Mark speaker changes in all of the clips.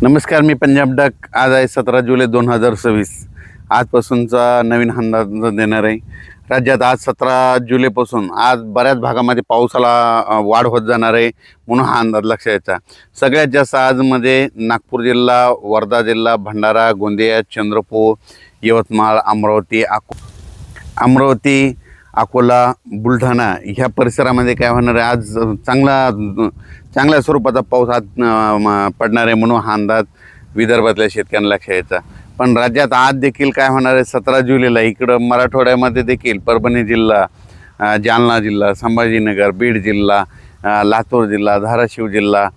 Speaker 1: नमस्कार, मी पंजाब डक. आज आहे 17 जुलै 2026. आजपासूनचा नवीन अंदाज देणार आहे. राज्यात आज 17 जुलैपासून आज बऱ्याच भागामध्ये पावसाला वाढ होत जाणार आहे, म्हणून हा अंदाज लक्षात घ्यायचा. सगळ्यात जास्त आजमध्ये नागपूर जिल्हा, वर्धा जिल्हा, भंडारा, गोंदिया, चंद्रपूर, यवतमाळ, अमरावती, अकोला, बुलढाणा ह्या परिसरामध्ये काय होणार आहे, आज चांगल्या स्वरूपाचा पाऊस आज पडणार आहे, म्हणून हा अंदाज विदर्भातल्या शेतकऱ्यांना लक्षात घ्यायचा. पण राज्यात आज देखील काय होणार आहे, 17 जुलैला इकडं मराठवाड्यामध्ये देखील परभणी जिल्हा, जालना जिल्हा, संभाजीनगर, बीड जिल्हा, लातूर जिल्हा, धाराशिव जिल्हा,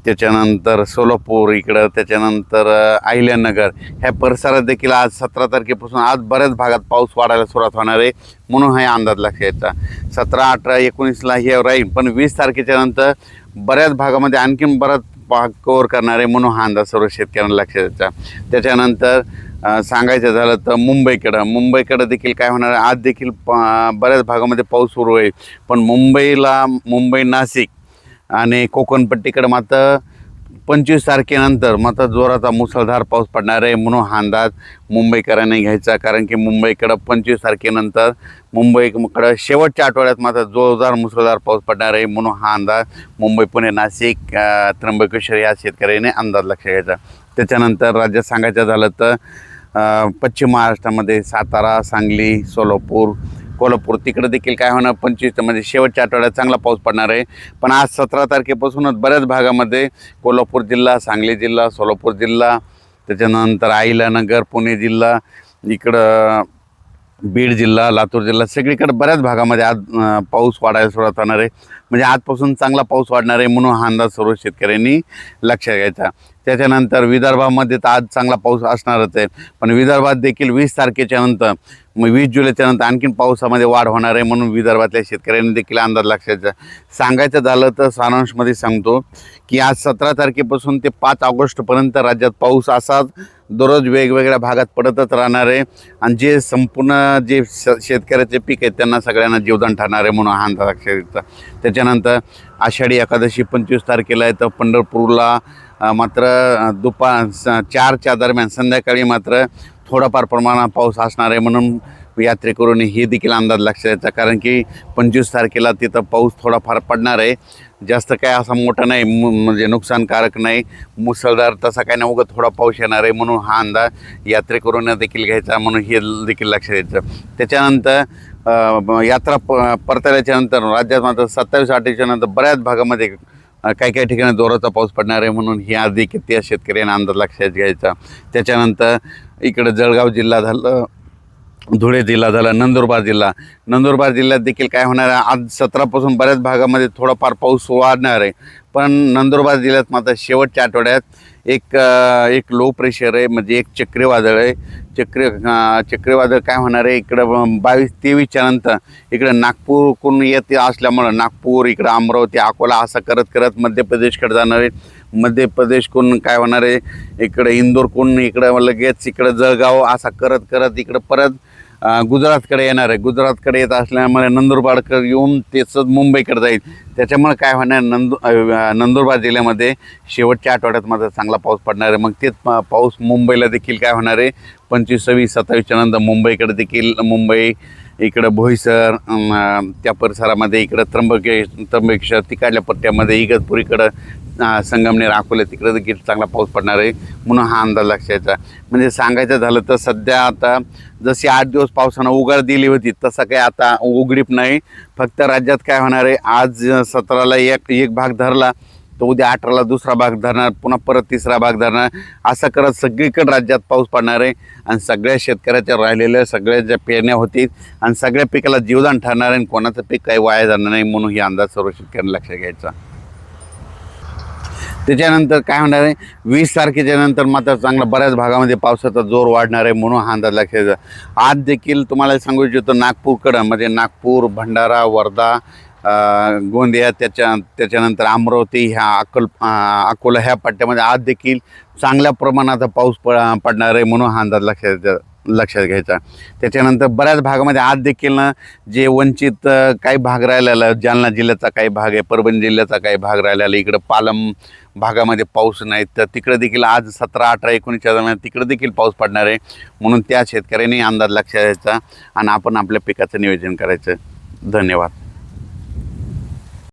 Speaker 1: त्याच्यानंतर सोलापूर इकडं, त्याच्यानंतर अहिल्यानगर ह्या परिसरात देखील आज 17 तारखेपासून आज बऱ्याच भागात पाऊस वाढायला सुरुवात होणार आहे, म्हणून हा अंदाज लक्षात घ्यायचा. 17, 18, 19ला हे राहील, पण 20 तारखेच्या नंतर बऱ्याच भागामध्ये आणखीन बराच भाग कव्हर करणार आहे, म्हणून हा अंदाज सर्व शेतकऱ्यांना लक्षात द्यायचा. त्याच्यानंतर सांगायचं झालं तर मुंबईकडं देखील काय होणार आहे, आज देखील बऱ्याच भागामध्ये पाऊस सुरू आहे, पण मुंबई, नाशिक आणि कोकणपट्टीकडे मात्र 25 तारखेनंतर मात्र जोराचा मुसळधार पाऊस पडणार आहे, म्हणून हा अंदाज मुंबईकरांनी घ्यायचा. कारण की मुंबईकडं 25 तारखेनंतर मुंबईकडं शेवटच्या आठवड्यात मात्र जोरदार मुसळधार पाऊस पडणार आहे, म्हणून हा अंदाज मुंबई, पुणे, नाशिक, त्र्यंबकेश्वर या शेतकऱ्यांनी अंदाज लक्षात घ्यायचा. त्याच्यानंतर राज्यात सांगायचं झालं तर पश्चिम महाराष्ट्रामध्ये सातारा, सांगली, कोल्हापूर तिकडे देखील काय होणार, 25 म्हणजे शेवटच्या आठवड्यात चांगला पाऊस पडणार आहे. पण आज 17 तारखेपासूनच बऱ्याच भागामध्ये कोल्हापूर जिल्हा, सांगली जिल्हा, सोलापूर जिल्हा, त्याच्यानंतर अहिल्यानगर, पुणे जिल्हा, इकडं बीड जिल्हा, लातूर जिल्हा सगळीकडे बऱ्याच भागामध्ये आज पाऊस वाढायला सुरुवात होणार आहे. म्हणजे आजपासून चांगला पाऊस वाढणार आहे, म्हणून हा अंदाज सर्व शेतकऱ्यांनी लक्षात घ्यायचा. त्याच्यानंतर विदर्भामध्ये तर आज चांगला पाऊस असणारच आहे, पण विदर्भात देखील 20 तारखेच्या नंतर 20 जुलैच्या नंतर आणखीन पावसामध्ये वाढ होणार आहे, म्हणून विदर्भातल्या शेतकऱ्यांनी देखील अंदाज लक्षात घ्यायचा. सांगायचं झालं तर सारांशमध्ये सांगतो की आज 17 तारखेपासून ते 5 ऑगस्टपर्यंत राज्यात पाऊस असाच दररोज वेगवेगळ्या भागात पडतच राहणार आहे, आणि जे संपूर्ण शेतकऱ्याचे पीक आहेत त्यांना सगळ्यांना जीवदान ठरणार आहे, म्हणून हा अंदाज लक्षात घ्यायचा. त्याच्यानंतर आषाढी एकादशी 25 तारखेला आहे, तर पंढरपूरला मात्र दुपार 4च्या दरम्यान संध्याकाळी मात्र थोडाफार प्रमाणात पाऊस असणार आहे, म्हणून यात्रेकरूंनी हे देखील अंदाज लक्षात द्यायचा. कारण की 25 तारखेला तिथं पाऊस थोडाफार पडणार आहे, जास्त काय असा मोठा नाही, म्हणजे नुकसानकारक नाही, मुसळधार तसा काय नाही, उगाच थोडा पाऊस येणार आहे, म्हणून हा अंदाज यात्रेकरूंना देखील घ्यायचा, म्हणून हे देखील लक्षात द्यायचं. त्याच्यानंतर यात्रा परतल्याच्या नंतर राज्यात मात्र 27-28च्या नंतर बऱ्याच भागामध्ये काही ठिकाणी जोराचा पाऊस पडणार आहे, म्हणून ही आज देखील त्या शेतकऱ्यांना अंदाज लक्षात घ्यायचा. त्याच्यानंतर इकडं जळगाव जिल्हा झालं, धुळे जिल्हा झाला, नंदुरबार जिल्ह्यात देखील काय होणार आहे, आज 17पासून बऱ्याच भागामध्ये थोडाफार पाऊस वाढणार आहे, पण नंदुरबार जिल्ह्यात मात्र शेवटच्या आठवड्यात एक लो प्रेशर आहे, म्हणजे एक चक्रीवादळ आहे. चक्रीवादळ काय होणार आहे, इकडं 22-23च्या नंतर इकडं नागपूरकडून येते असल्यामुळं नागपूर, इकडं अमरावती, अकोला असं करत मध्य प्रदेशकडे जाणार आहे. मध्य प्रदेशकडून काय होणार आहे, इकडं इंदोरकडून इकडं लगेच इकडं जळगाव असा करत इकडं परत गुजरातकडे येणार आहे. गुजरातकडे येत असल्यामुळे नंदुरबारकडे येऊन तेच मुंबईकडे जाईल. त्याच्यामुळे काय होणार, नंदुरबार जिल्ह्यामध्ये शेवटच्या आठवड्यात मात्र चांगला पाऊस पडणार आहे. मग तेच पाऊस मुंबईला देखील काय होणार आहे, 25, 26, 27च्या नंतर मुंबईकडे देखील, मुंबई इकडं बोईसर त्या परिसरामध्ये, इकडं त्र्यंबकेश्वर तिकडल्या पट्ट्यामध्ये, इगतपुर इकडं संगमनेर, अकोले तिकडं देखील चांगला पाऊस पडणार आहे, म्हणून हा अंदाज लक्षात. म्हणजे सांगायचं झालं तर सध्या आता जशी 8 दिवस पावसानं उघड दिली होती तसं काही आता उघडीप नाही. फक्त राज्यात काय होणार आहे, आज 17ला एक भाग धरला तर उद्या 18ला दुसरा भाग धरणार, पुन्हा परत तिसरा भाग धरणार, असं करत सगळीकडे राज्यात पाऊस पडणार आहे, आणि सगळ्या शेतकऱ्याच्या राहिलेल्या सगळ्या ज्या पेरण्या होतील आणि सगळ्या पिकाला जीवदान ठरणार आहे, आणि कोणाचं पीक काही वाया जाणार नाही, म्हणून ही अंदाज सर्व शेतकऱ्यांना लक्षात घ्यायचा. त्याच्यानंतर काय होणार आहे, 20 तारखेच्या नंतर मात्र चांगला बऱ्याच भागामध्ये पावसाचा जोर वाढणार आहे, म्हणून हा अंदाज लक्षात घ्यायचा. आज देखील तुम्हाला सांगू इच्छितो, नागपूरकडं म्हणजे नागपूर, भंडारा, वर्धा, गोंदिया, त्याच्यानंतर अमरावती, अकोला ह्या पट्ट्यामध्ये आज देखील चांगल्या प्रमाणाचा पाऊस पडणार आहे, म्हणून हा अंदाज लक्षात घ्यायचा. त्याच्यानंतर बऱ्याच भागामध्ये आज देखील ना जे वंचित काही भाग राहिलेला, जालना जिल्ह्याचा काही भाग आहे, परभणी जिल्ह्याचा काही भाग राहिलेला, इकडं पालम भागामध्ये पाऊस नाही, तर तिकडं देखील आज 17, 18, 19च्या दरम्यान तिकडं देखील पाऊस पडणार आहे. म्हणून त्या शेतकऱ्यांनी अंदाज लक्षात घ्यायचा आणि आपण आपल्या पिकाचं नियोजन करायचं. धन्यवाद.